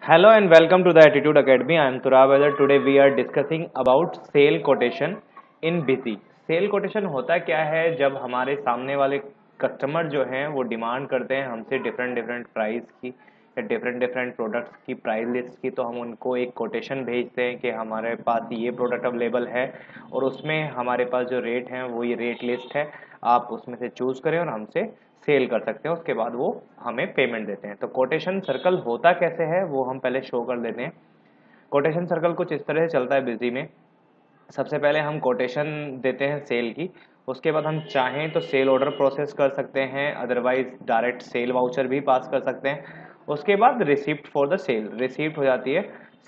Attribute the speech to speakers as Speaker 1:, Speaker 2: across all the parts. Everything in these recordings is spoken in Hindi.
Speaker 1: Hello and welcome to the Attitude Academy. I am Turab Weather. Today we are discussing about sale quotation in Busy. Sale quotation होता क्या है? जब हमारे सामने वाले कस्टमर जो हैं वो डिमांड करते हैं हमसे डिफरेंट डिफरेंट प्राइस की या डिफरेंट डिफरेंट प्रोडक्ट्स की प्राइस लिस्ट की, तो हम उनको एक कोटेशन भेजते हैं कि हमारे पास ये प्रोडक्ट अवेलेबल है और उसमें हमारे पास जो रेट हैं वो ये रेट लिस्ट है, आप उसमें से चूज़ करें और हमसे सेल कर सकते हैं। उसके बाद वो हमें पेमेंट देते हैं। तो कोटेशन सर्कल होता कैसे है वो हम पहले शो कर देते हैं। कोटेशन सर्कल कुछ इस तरह से चलता है बिजी में। सबसे पहले हम कोटेशन देते हैं सेल की, उसके बाद हम चाहें तो सेल ऑर्डर प्रोसेस कर सकते हैं, अदरवाइज डायरेक्ट सेल वाउचर भी पास कर सकते हैं। उसके बाद receipt for the sale, receipt हो जाती है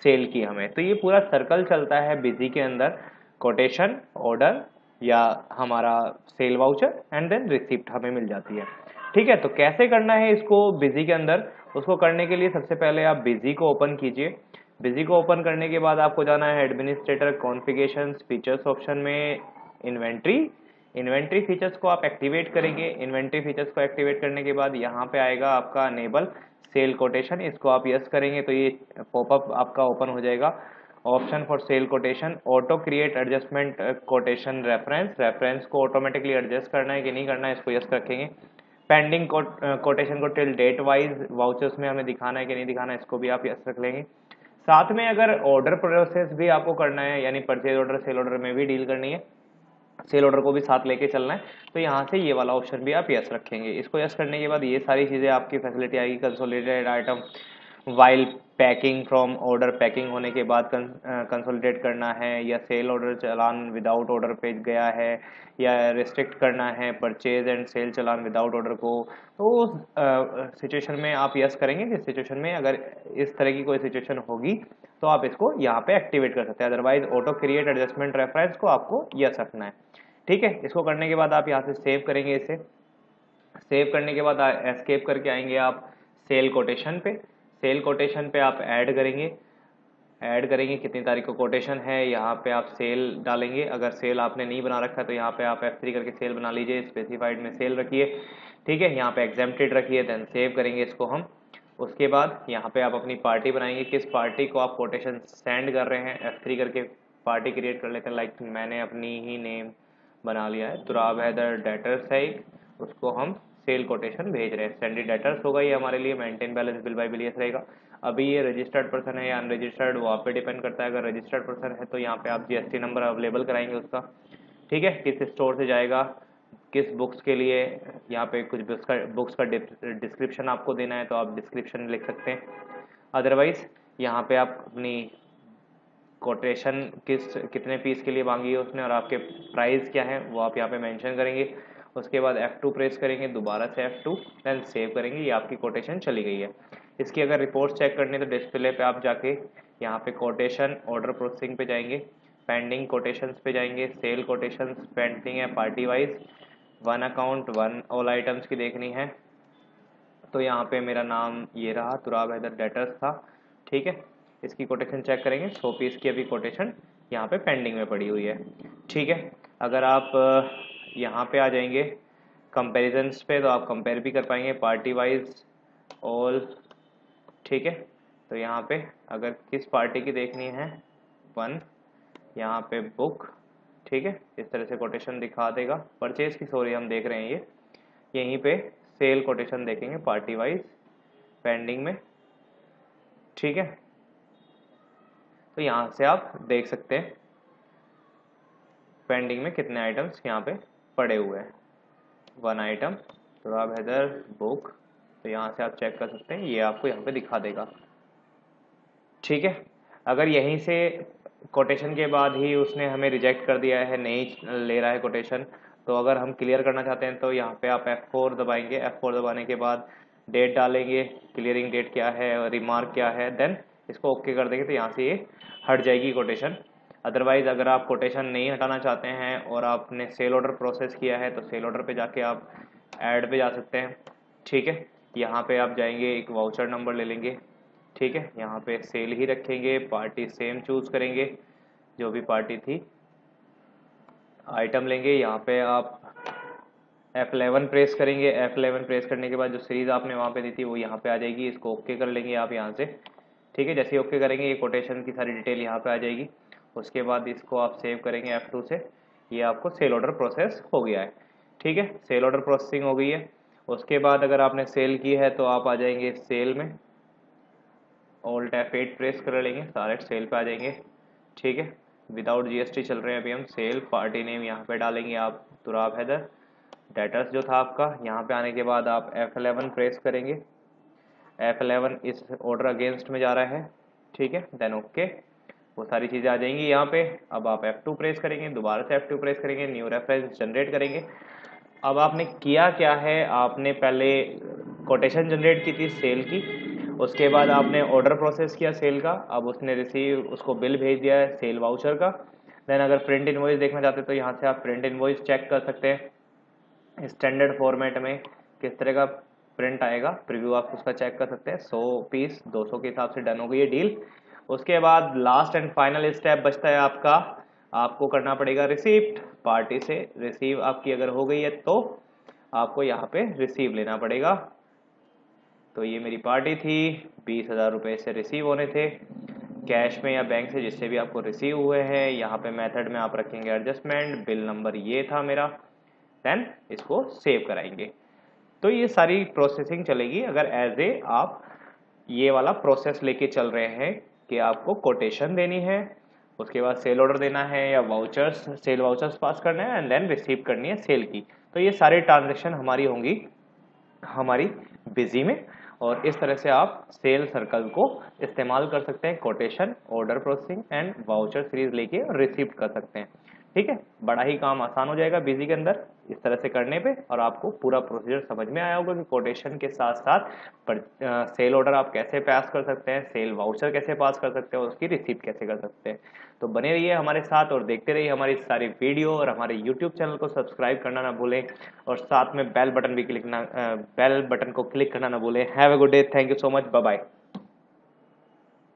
Speaker 1: सेल की हमें। तो ये पूरा सर्कल चलता है बिजी के अंदर, कोटेशन, ऑर्डर या हमारा sale voucher and then receipt हमें मिल जाती है। ठीक है, तो कैसे करना है इसको बिजी के अंदर? उसको करने के लिए सबसे पहले आप बिजी को ओपन कीजिए। बिजी को ओपन करने के बाद आपको जाना है एडमिनिस्ट्रेटर कॉन्फ़िगरेशंस फीचर्स ऑप्शन में, इन्वेंट्री। इन्वेंट्री फीचर्स को आप एक्टिवेट करेंगे। इन्वेंट्री फीचर्स को एक्टिवेट करने के बाद यहाँ पे आएगा आपका अनेबल सेल कोटेशन, इसको आप यस करेंगे तो ये पॉपअप आपका ओपन हो जाएगा। Option for sale quotation, auto create adjustment quotation reference, reference को ऑटोमेटिकली एडजस्ट करना है कि नहीं करना है, इसको यस रखेंगे। पेंडिंग कोटेशन को टिल डेट वाइज वाउचर्स में हमें दिखाना है कि नहीं दिखाना है, इसको भी आप यस रख लेंगे। साथ में अगर ऑर्डर प्रोसेस भी आपको करना है, यानी परचेज ऑर्डर सेल ऑर्डर में भी डील करनी है, सेल ऑर्डर को भी साथ लेके चलना है, तो यहाँ से ये वाला ऑप्शन भी आप यस रखेंगे। इसको यस करने के बाद ये सारी चीज़ें आपकी फैसिलिटी आएगी। Consolidated item while packing, from order packing होने के बाद कंसोलिडेट करना है, या sale order challan without order पेज गया है, या रिस्ट्रिक्ट करना है purchase and sale challan without order को, तो उस सिचुएशन में आप यस करेंगे। जिस सिचुएशन में अगर इस तरह की कोई सिचुएशन होगी तो आप इसको यहाँ पे एक्टिवेट कर सकते हैं, otherwise auto create adjustment reference को आपको यस रखना है। ठीक है, इसको करने के बाद आप यहाँ से सेव करेंगे। इसे सेव करने के बाद एस्केप करके आएंगे आप सेल कोटेशन पे। सेल कोटेशन पे आप ऐड करेंगे, ऐड करेंगे कितनी तारीख को कोटेशन है, यहाँ पे आप सेल डालेंगे। अगर सेल आपने नहीं बना रखा तो यहाँ पे आप F3 करके सेल बना लीजिए, स्पेसिफाइड में सेल रखिए। ठीक है, यहाँ पे एग्जेम्प्टेड रखिए, देन सेव करेंगे इसको हम। उसके बाद यहाँ पे आप अपनी पार्टी बनाएंगे, किस पार्टी को आप कोटेशन सेंड कर रहे हैं, F3 करके पार्टी क्रिएट कर लेते हैं। लाइक मैंने अपनी ही नेम बना लिया है, तुराब हैदर डेटर्स है, उसको हम सेल कोटेशन भेज रहे हैं। स्टैंडर्ड डेटर्स होगा ये हमारे लिए, मेंटेन बैलेंस बिल बाय बिलियस रहेगा। अभी ये रजिस्टर्ड पर्सन है या अनरजिस्टर्ड वो आप पे डिपेंड करता है। अगर रजिस्टर्ड पर्सन है तो यहाँ पे आप जीएसटी नंबर अवेलेबल कराएंगे उसका। ठीक है, किस स्टोर से जाएगा, किस बुक्स के लिए, यहाँ पे कुछ बुक्स का डिस्क्रिप्शन आपको देना है तो आप डिस्क्रिप्शन लिख सकते हैं। अदरवाइज यहाँ पे आप अपनी कोटेशन कितने पीस के लिए मांगी है उसने और आपके प्राइस क्या है वो आप यहाँ पे मेंशन करेंगे। उसके बाद F2 प्रेस करेंगे, दोबारा से F2, देन सेव करेंगे। ये आपकी कोटेशन चली गई है। इसकी अगर रिपोर्ट चेक करनी है तो डिस्प्ले पे आप जाके यहाँ पे कोटेशन ऑर्डर प्रोसेसिंग पे जाएंगे, पेंडिंग कोटेशंस पे जाएंगे, सेल कोटेशंस पेंडिंग है party wise, one account one all items की देखनी है। तो यहाँ पे मेरा नाम ये रहा, तुराब हैदर डेटर्स था। ठीक है, इसकी कोटेशन चेक करेंगे, 100 पीस की अभी कोटेशन यहाँ पे पेंडिंग में पड़ी हुई है। ठीक है, अगर आप यहाँ पे आ जाएंगे कंपैरिजन्स पे तो आप कंपेयर भी कर पाएंगे पार्टी वाइज ऑल। ठीक है, तो यहाँ पे अगर किस पार्टी की देखनी है, वन, यहाँ पे बुक। ठीक है, इस तरह से कोटेशन दिखा देगा। परचेज की सॉरी हम देख रहे हैं ये, यहीं पे सेल कोटेशन देखेंगे पार्टी वाइज पेंडिंग में। ठीक है, तो यहाँ से आप देख सकते हैं पेंडिंग में कितने आइटम्स यहाँ पे पड़े हुए हैं। One item Turab Haider book, तो यहाँ से आप चेक कर सकते हैं, ये आपको यहाँ पे दिखा देगा। ठीक है, अगर यहीं से कोटेशन के बाद ही उसने हमें रिजेक्ट कर दिया है, नहीं ले रहा है कोटेशन, तो अगर हम क्लियर करना चाहते हैं तो यहाँ पे आप F4 दबाएंगे। F4 दबाने के बाद डेट डालेंगे, क्लियरिंग डेट क्या है और रिमार्क क्या है, देन इसको ओके कर देंगे तो यहाँ से ये हट जाएगी कोटेशन। अदरवाइज अगर आप कोटेशन नहीं हटाना चाहते हैं और आपने सेल ऑर्डर प्रोसेस किया है तो सेल ऑर्डर पे जाके आप ऐड पे जा सकते हैं। ठीक है, यहाँ पे आप जाएंगे, एक वाउचर नंबर ले लेंगे। ठीक है, यहाँ पे सेल ही रखेंगे, पार्टी सेम चूज करेंगे जो भी पार्टी थी, आइटम लेंगे। यहाँ पे आप F11 प्रेस करेंगे। F11 प्रेस करने के बाद जो सीरीज आपने वहाँ पे दी थी वो यहाँ पे आ जाएगी, इसको ओके कर लेंगे आप यहाँ से। ठीक है। जैसे ओके करेंगे ये कोटेशन की सारी डिटेल यहाँ पे आ जाएगी। उसके बाद इसको आप सेव करेंगे F2 से, ये आपको सेल ऑर्डर प्रोसेस हो गया है। ठीक है, सेल ऑर्डर प्रोसेसिंग हो गई है। उसके बाद अगर आपने सेल की है तो आप आ जाएंगे सेल में, ऑल्ट F8 प्रेस कर लेंगे, सारे सेल पे आ जाएंगे। ठीक है, विदाउट GST चल रहे हैं अभी हम। सेल पार्टी नेम यहाँ पे डालेंगे आप तुराब हैदर, डेटर्स जो था आपका। यहाँ पे आने के बाद आप F11 प्रेस करेंगे, F11 इस ऑर्डर अगेंस्ट में जा रहा है। ठीक है, देन ओके, वो सारी चीज़ें आ जाएंगी यहाँ पे। अब आप F2 प्रेस करेंगे, दोबारा से F2 प्रेस करेंगे, न्यू रेफरेंस जनरेट करेंगे। अब आपने किया क्या है, आपने पहले कोटेशन जनरेट की थी सेल की, उसके बाद आपने ऑर्डर प्रोसेस किया सेल का, अब उसने रिसीव उसको बिल भेज दिया है सेल वाउचर का। देन अगर प्रिंट इनवॉइस देखना चाहते हैं तो यहाँ से आप प्रिंट इनवॉइस चेक कर सकते हैं, स्टैंडर्ड फॉर्मेट में किस तरह का प्रिंट आएगा, प्रीव्यू आप उसका चेक कर सकते हैं। 100 पीस 200 के हिसाब से डन हो गई है डील। उसके बाद लास्ट एंड फाइनल स्टेप बचता है आपका, आपको करना पड़ेगा रिसीप्ट पार्टी से। रिसीव आपकी अगर हो गई है तो आपको यहाँ पे रिसीव लेना पड़ेगा। तो ये मेरी पार्टी थी, 20,000 रुपये से रिसीव होने थे कैश में या बैंक से, जिससे भी आपको रिसीव हुए हैं। यहाँ पे मेथड में आप रखेंगे एडजस्टमेंट, बिल नंबर ये था मेरा, देन इसको सेव कराएंगे। तो ये सारी प्रोसेसिंग चलेगी अगर एज ए आप ये वाला प्रोसेस लेके चल रहे हैं कि आपको कोटेशन देनी है, उसके बाद सेल ऑर्डर देना है या वाउचर्स, सेल वाउचर्स पास करना है एंड देन रिसीव करनी है सेल की। तो ये सारी ट्रांजेक्शन हमारी होंगी हमारी बिजी में, और इस तरह से आप सेल सर्कल को इस्तेमाल कर सकते हैं, quotation, order processing and voucher series लेके रिसीव कर सकते हैं। ठीक है, बड़ा ही काम आसान हो जाएगा बिजी के अंदर इस तरह से करने पे। और आपको पूरा प्रोसीजर समझ में आया होगा कि कोटेशन के साथ साथ सेल ऑर्डर आप कैसे पास कर सकते हैं, सेल वाउचर कैसे पास कर सकते हैं, और उसकी रिसीप्ट कैसे कर सकते हैं। तो बने रहिए हमारे साथ और देखते रहिए हमारी सारी वीडियो, और हमारे यूट्यूब चैनल को सब्सक्राइब करना ना भूलें, और साथ में बेल बटन को क्लिक करना ना भूलें। Have a good day, thank you so much, bye bye.